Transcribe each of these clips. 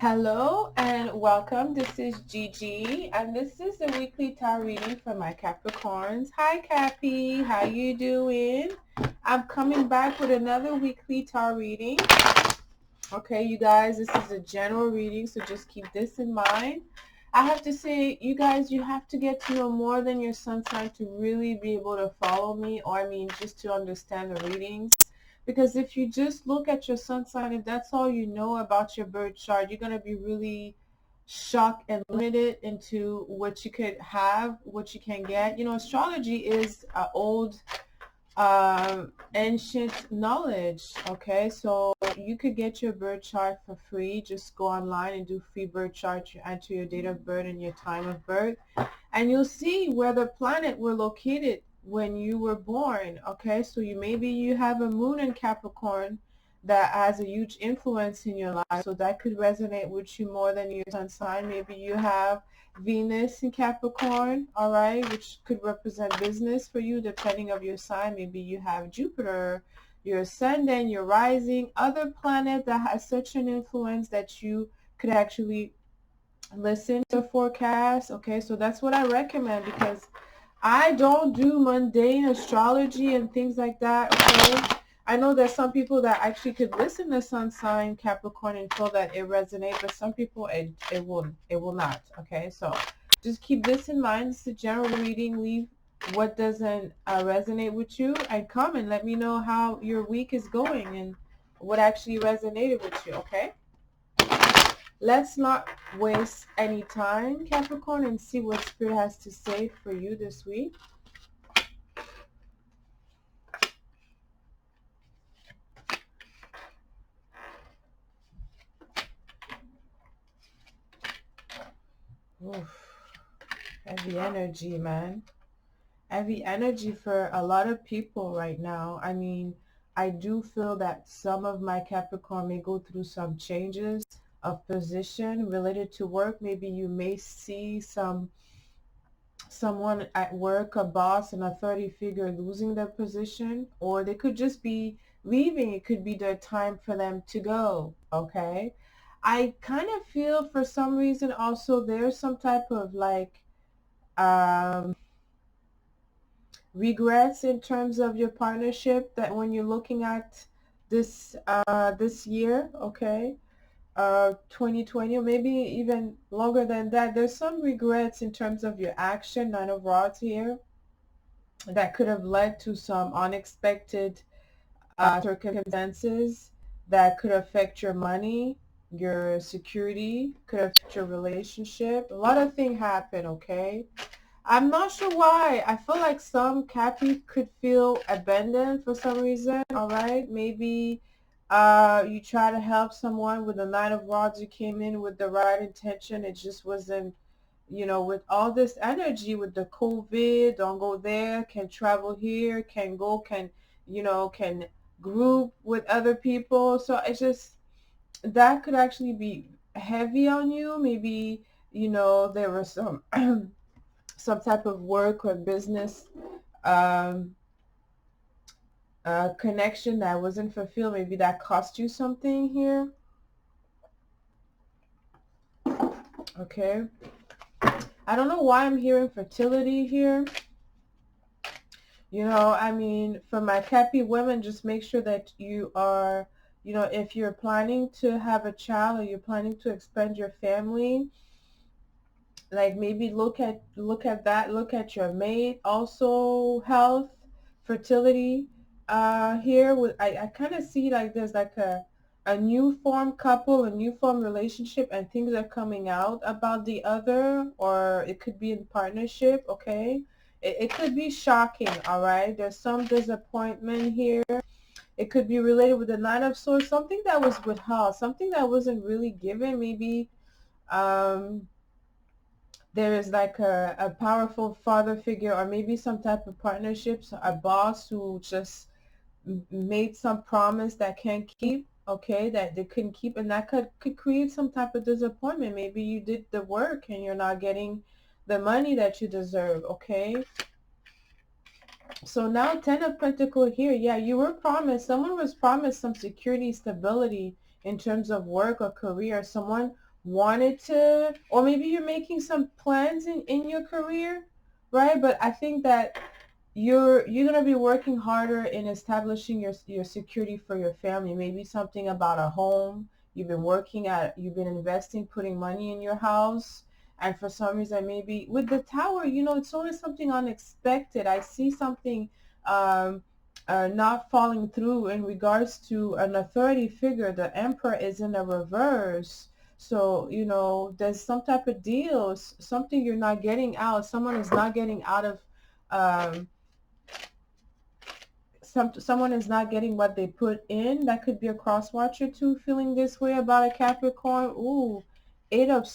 Hello and welcome. This is Gigi and this is the weekly tarot reading for my Capricorns. Hi Cappy, how you doing? I'm coming back with another weekly tarot reading. Okay, you guys, this is a general reading, so just keep this in mind. I have to say, you guys, you have to get to know more than your sun sign to really be able to follow me, or just to understand the readings. Because if you just look at your sun sign, if that's all you know about your birth chart, you're going to be really shocked and limited into what you could have, what you can get. Astrology is old ancient knowledge. Okay, so you could get your birth chart for free. Just go online and do free birth chart. You enter your date of birth and your time of birth, and you'll see where the planet were located when you were born. Okay, so maybe you have a moon in Capricorn that has a huge influence in your life, so that could resonate with you more than your sun sign. Maybe you have Venus in Capricorn, all right, which could represent business for you depending of your sign. Maybe you have Jupiter, your ascendant, your rising, other planet that has such an influence that you could actually listen to forecast. Okay, so that's what I recommend, because I don't do mundane astrology and things like that. Okay, I know there's some people that actually could listen to sun sign Capricorn and feel that it resonates, but some people it will not. Okay, so just keep this in mind. It's a general reading. Leave what doesn't resonate with you and come and let me know how your week is going and what actually resonated with you. Okay, let's not waste any time, Capricorn, and see what Spirit has to say for you this week. Oof. Heavy energy, man. Heavy energy for a lot of people right now. I do feel that some of my Capricorn may go through some changes of position related to work. Maybe you may see someone at work, a boss, an authority figure losing their position, or they could just be leaving. It could be their time for them to go. Okay, I kind of feel for some reason also there's some type of um, regrets in terms of your partnership, that when you're looking at this year. Okay, 2020, or maybe even longer than that, there's some regrets in terms of your action. Nine of Rods here, that could have led to some unexpected circumstances that could affect your money, your security, could affect your relationship. A lot of things happen. Okay, I'm not sure why. I feel like some Cappy could feel abandoned for some reason. All right, maybe you try to help someone with the Nine of Rods. You came in with the right intention. It just wasn't, with all this energy with the COVID, don't go there, can travel here, can go, can group with other people. So it's just, that could actually be heavy on you. Maybe, there was some some type of work or business um, connection that wasn't fulfilled. Maybe that cost you something here. Okay. I don't know why I'm hearing fertility here. For my Cappy women, just make sure that you are, if you're planning to have a child or you're planning to expand your family, like maybe look at that, look at your mate, also health, fertility. Here with I kind of see like there's like a new form couple, a new form relationship, and things are coming out about the other, or it could be in partnership. Okay, it could be shocking. All right, there's some disappointment here. It could be related with the Nine of Swords, something that was withheld, something that wasn't really given. Maybe um there is like a powerful father figure, or maybe some type of partnerships, a boss who just made some promise that can't keep. Okay, that they couldn't keep, and that could create some type of disappointment. Maybe you did the work and you're not getting the money that you deserve. Okay, so now Ten of Pentacles here. Yeah, you were promised, someone was promised some security, stability in terms of work or career. Someone wanted to, or maybe you're making some plans in your career, right? But I think that you're going to be working harder in establishing your security for your family. Maybe something about a home. You've been investing, putting money in your house. And for some reason, maybe with the tower, it's always something unexpected. I see something um, not falling through in regards to an authority figure. The emperor is in a reverse. So, there's some type of deal, something you're not getting out. Someone is not getting out of um, someone is not getting what they put in. That could be a cross watcher too, feeling this way about a Capricorn. Ooh, eight of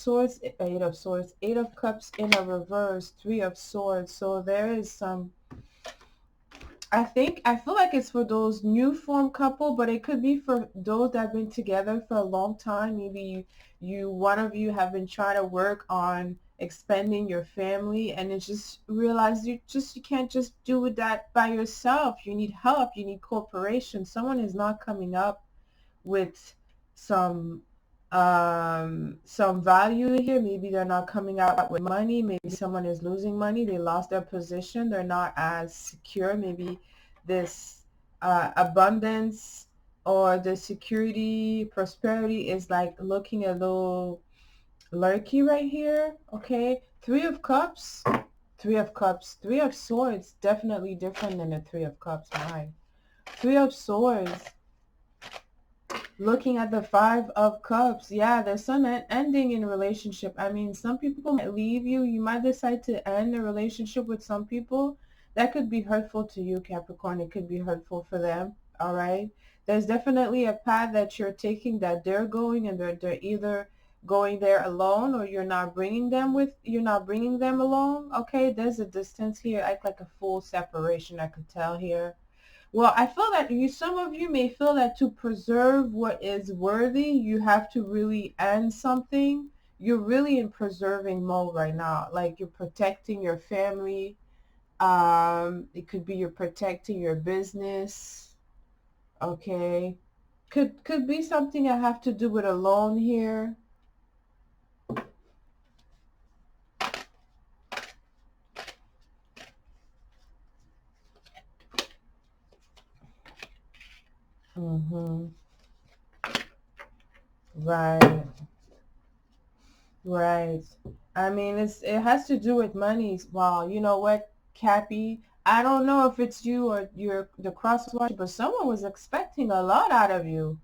cups in a reverse, three of swords. So there is some, I feel like it's for those new form couple, but it could be for those that have been together for a long time. Maybe one of you have been trying to work on expanding your family, and it's just realized you can't just do that by yourself. You need help. You need cooperation. Someone is not coming up with some some value here. Maybe they're not coming out with money. Maybe someone is losing money. They lost their position. They're not as secure. Maybe this abundance or the security, prosperity is like looking a little lurky right here. Okay, three of cups, three of swords, definitely different than the three of cups. My three of swords, looking at the five of cups. Yeah, there's some ending in a relationship. I mean, some people might leave you. You might decide to end a relationship with some people. That could be hurtful to you, Capricorn. It could be hurtful for them. All right, there's definitely a path that you're taking, that they're going, and they're either going there alone, or you're not bringing them along. Okay, there's a distance here, act like a full separation. I could tell here. Well, I feel that some of you may feel that to preserve what is worthy, you have to really end something. You're really in preserving mode right now. Like you're protecting your family. It could be you're protecting your business. Okay. Could be something I have to do with a loan here. Mm-hmm. Right. Right. I mean, it has to do with money. Well, you know what, Cappy? I don't know if it's you or you're the crosswatch, but someone was expecting a lot out of you.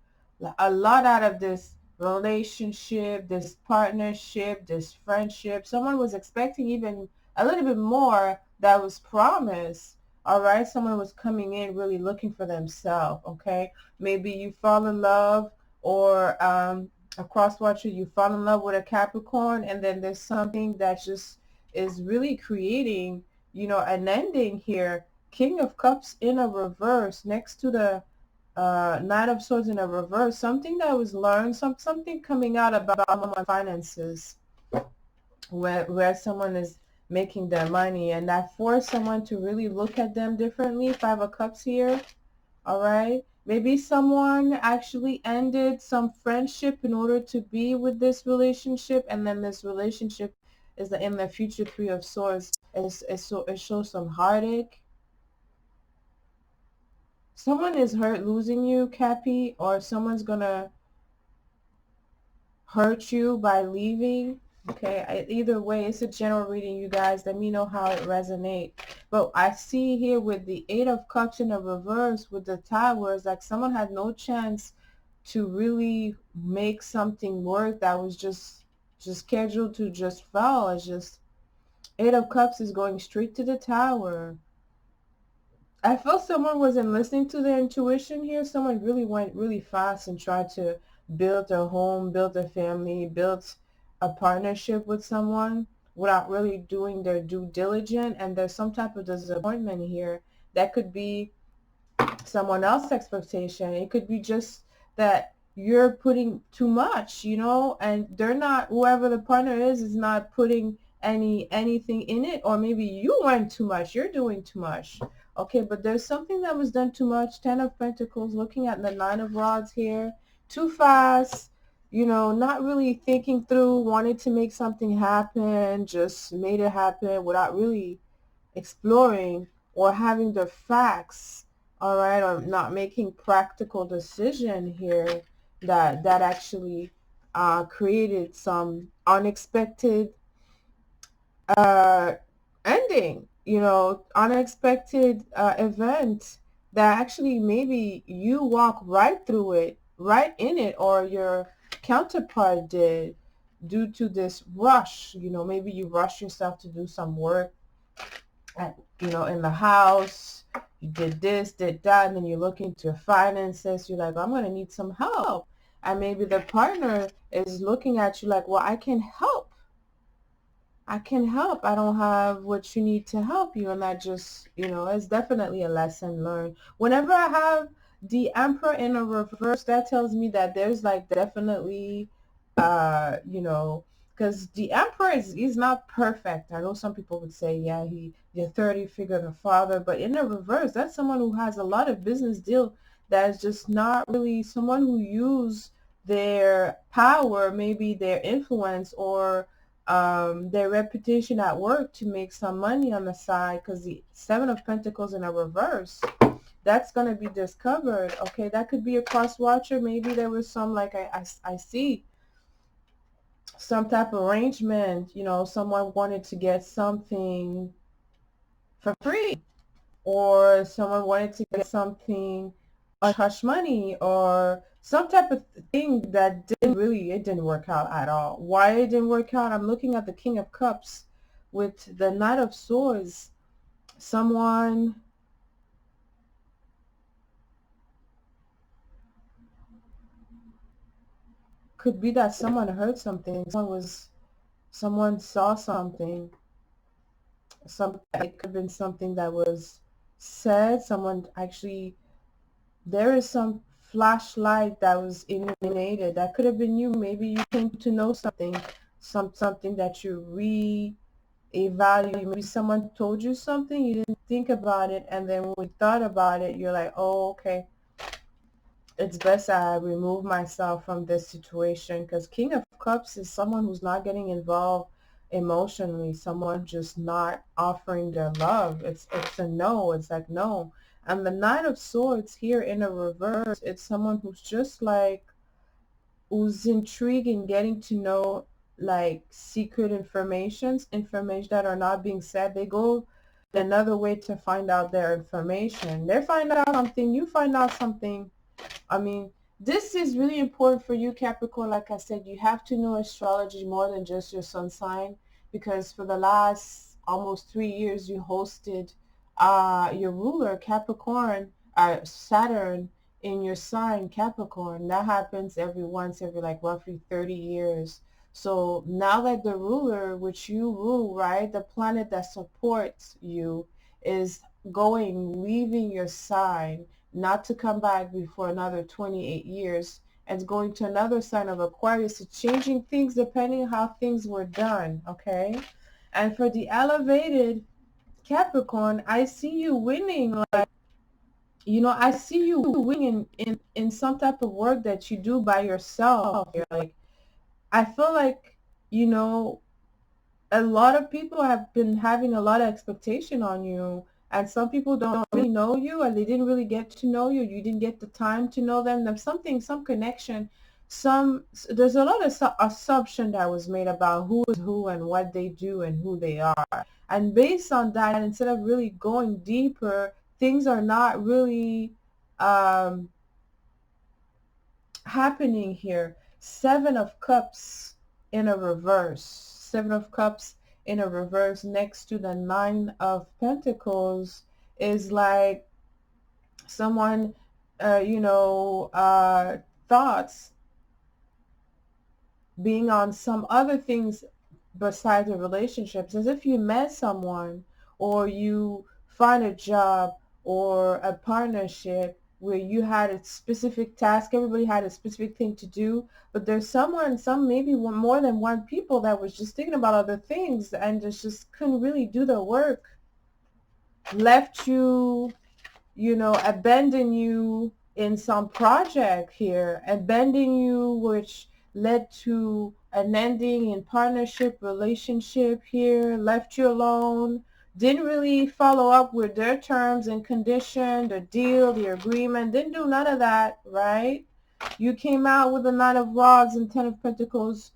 A lot out of this relationship, this partnership, this friendship. Someone was expecting even a little bit more that was promised. All right. Someone was coming in really looking for themselves. Okay. Maybe you fall in love, or a cross watcher, you fall in love with a Capricorn, and then there's something that just is really creating, an ending here. King of Cups in a reverse next to the Knight of Swords in a reverse. Something that was learned, something coming out about my finances, where someone is making their money, and that forced someone to really look at them differently. Five of Cups here. All right. Maybe someone actually ended some friendship in order to be with this relationship, and then this relationship is in the future. Three of Swords. So it shows some heartache. Someone is hurt losing you, Cappy, or someone's gonna hurt you by leaving. Okay, either way, it's a general reading, you guys. Let me know how it resonates. But I see here with the Eight of Cups in the reverse with the Tower, it's like someone had no chance to really make something work that was just scheduled to just fall. It's just Eight of Cups is going straight to the Tower. I felt someone wasn't listening to their intuition here. Someone really went really fast and tried to build a home, build a family, build a partnership with someone without really doing their due diligence. And there's some type of disappointment here. That could be someone else's expectation. It could be just that you're putting too much, and they're not, whoever the partner is not putting anything in it, or maybe you went too much, you're doing too much. Okay, but there's something that was done too much. Ten of Pentacles, looking at the Nine of Rods here. Too fast. you know, not really thinking through, wanted to make something happen, just made it happen without really exploring or having the facts, all right, or not making practical decision here that actually created some unexpected uh, ending, you know, unexpected event that actually maybe you walk right through it, right in it, or your counterpart did due to this rush. You know, maybe you rush yourself to do some work at, you know, in the house. You did this, did that, and then you look into your finances. You're like, I'm going to need some help. And maybe the partner is looking at you like, well, I can help. I can help. I don't have what you need to help you. And that just, you know, is definitely a lesson learned. Whenever I have the Emperor in a reverse, that tells me that there's like definitely, you know, because the Emperor is, he's not perfect. I know some people would say, yeah, the authority figure, the father, but in a reverse, that's someone who has a lot of business deal that is just not really someone who use their power, maybe their influence or their reputation at work to make some money on the side, because the Seven of Pentacles in a reverse, that's going to be discovered. Okay, that could be a cross watcher. Maybe there was some, like I see some type of arrangement, you know, someone wanted to get something for free, or someone wanted to get something hush money, or some type of thing that it didn't work out at all. Why it didn't work out? I'm looking at the King of Cups with the Knight of Swords. Someone could be that someone heard something. Someone saw something. It could have been something that was said. Someone actually, there is some flashlight that was illuminated. That could have been you. Maybe you came to know something, something that you re-evaluate. Maybe someone told you something, you didn't think about it, and then when you thought about it, you're like, oh, okay, it's best I remove myself from this situation, because King of Cups is someone who's not getting involved emotionally, someone just not offering their love. It's a no. It's like no. And the Knight of Swords here in a reverse, it's someone who's just like, who's intrigued in getting to know like secret information that are not being said. They go another way to find out their information. They find out something, you find out something. I mean, this is really important for you, Capricorn. Like I said, you have to know astrology more than just your sun sign, because for the last almost 3 years, you hosted your ruler, Capricorn, Saturn, in your sign, Capricorn. That happens every like roughly 30 years. So now that the ruler, which you rule, right, the planet that supports you, is leaving your sign, not to come back before another 28 years, and going to another sign of Aquarius, it's changing things depending how things were done, okay? And for the elevated Capricorn, I see you winning, like, you know, I see you winning in some type of work that you do by yourself. You're like, I feel like, you know, a lot of people have been having a lot of expectation on you, and some people don't really know you, and they didn't really get to know you. You didn't get the time to know them. There's something, some connection, there's a lot of assumption that was made about who is who and what they do and who they are. And based on that, instead of really going deeper, things are not really um, happening here. Seven of Cups in a reverse. Seven of Cups in a reverse next to the Nine of Pentacles is like someone, you know, thoughts being on some other things besides the relationships, as if you met someone or you find a job or a partnership where you had a specific task, everybody had a specific thing to do, but there's maybe more than one people that was just thinking about other things and just couldn't really do the work, left you, you know, abandon you in some project here, abandon you, which led to an ending in partnership, relationship here, left you alone, didn't really follow up with their terms and condition, the deal, the agreement, didn't do none of that, right? You came out with the Knight of Rods and Ten of Pentacles,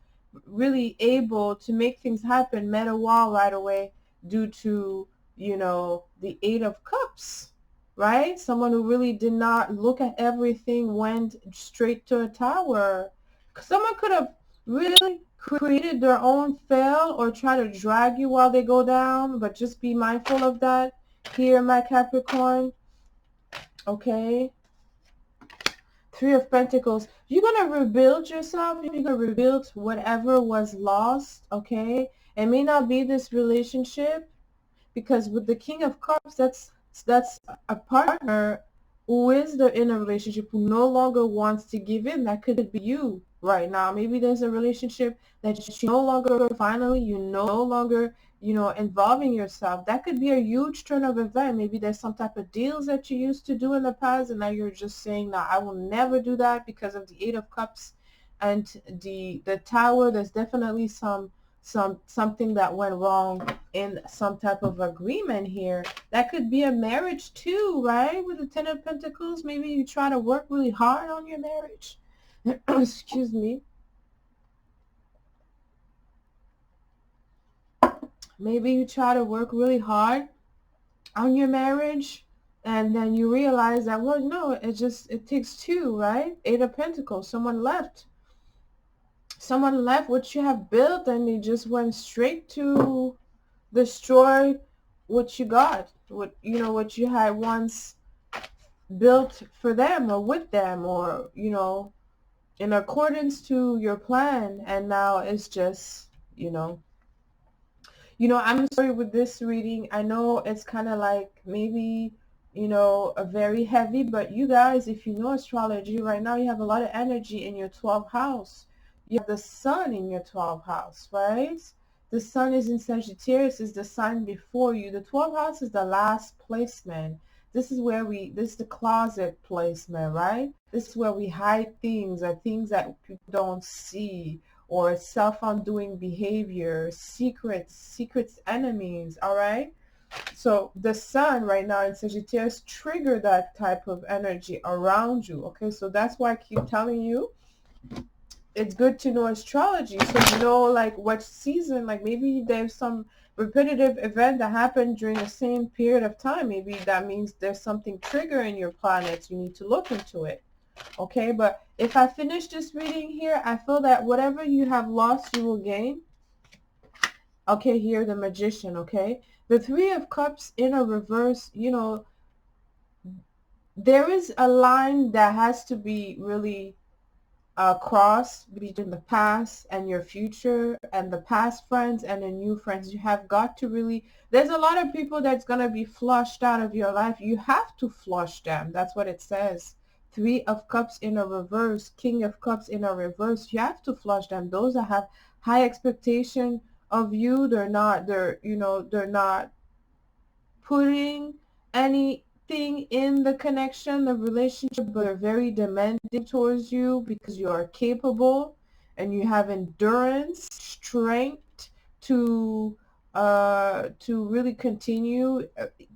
really able to make things happen, met a wall right away due to, you know, the Eight of Cups, right? Someone who really did not look at everything, went straight to a tower. Someone could have really created their own fail or try to drag you while they go down, but just be mindful of that here, my Capricorn, okay? Three of Pentacles. You're going to rebuild yourself. You're going to rebuild whatever was lost, okay? It may not be this relationship, because with the King of Cups, that's a partner who is in a relationship who no longer wants to give in. That could be you right now. Maybe there's a relationship that you no longer, finally, you no longer, you know, involving yourself. That could be a huge turn of event. Maybe there's some type of deals that you used to do in the past, and now you're just saying, no, I will never do that because of the Eight of Cups and the Tower. There's definitely something that went wrong in some type of agreement here. That could be a marriage too, right? With the Ten of Pentacles, maybe you try to work really hard on your marriage. Excuse me. Maybe you try to work really hard on your marriage, and then you realize that, well, no, it takes two, right? Eight of Pentacles, someone left what you have built, and they just went straight to destroy what you got, what you had once built for them or with them, or in accordance to your plan, and now it's just I'm sorry with this reading. I know it's kind of like maybe a very heavy, but you guys, if you know astrology right now, you have a lot of energy in your 12th house. You have the sun in your 12th house, right? The sun is in Sagittarius, is the sign before you. The 12th house is the last placement. This is this is the closet placement, right? This is where we hide things, or things that people don't see, or self-undoing behavior, secrets, enemies, all right? So the sun right now in Sagittarius trigger that type of energy around you, okay? So that's why I keep telling you, it's good to know astrology, so you know, like, what season, like maybe there's some repetitive event that happened during the same period of time. Maybe that means there's something triggering your planets. You need to look into it. Okay, but if I finish this reading here, I feel that whatever you have lost, you will gain. Okay, here, the Magician, okay? The Three of Cups in a reverse, there is a line that has to be really crossed between the past and your future, and the past friends and the new friends. You have got to really, there's a lot of people that's going to be flushed out of your life. You have to flush them. That's what it says. Three of Cups in a reverse, King of Cups in a reverse. You have to flush them. Those that have high expectation of you, they're not putting anything in the connection, the relationship, but they're very demanding towards you because you are capable and you have endurance, strength to really continue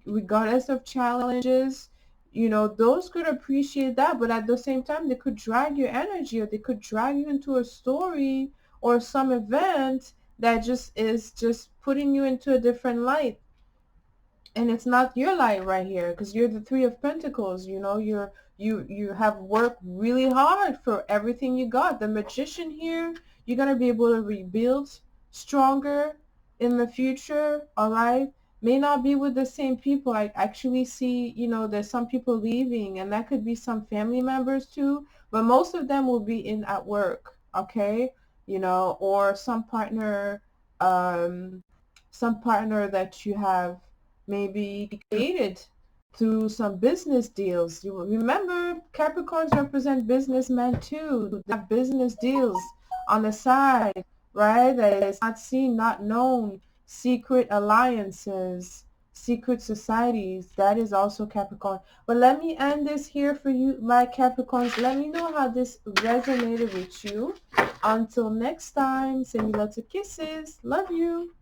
regardless of challenges. Those could appreciate that, but at the same time, they could drag your energy, or they could drag you into a story or some event that is just putting you into a different light. And it's not your light right here, because you're the Three of Pentacles. You have worked really hard for everything you got. The Magician here, you're going to be able to rebuild stronger in the future, all right? May not be with the same people. I actually see, there's some people leaving, and that could be some family members too, but most of them will be at work, okay? Or some partner that you have maybe created through some business deals. You remember, Capricorns represent businessmen too. They have business deals on the side, right? That is not seen, not known, secret alliances, secret societies. That is also Capricorn. But let me end this here for you, my Capricorns. Let me know how this resonated with you. Until next time, send you lots of kisses. Love you.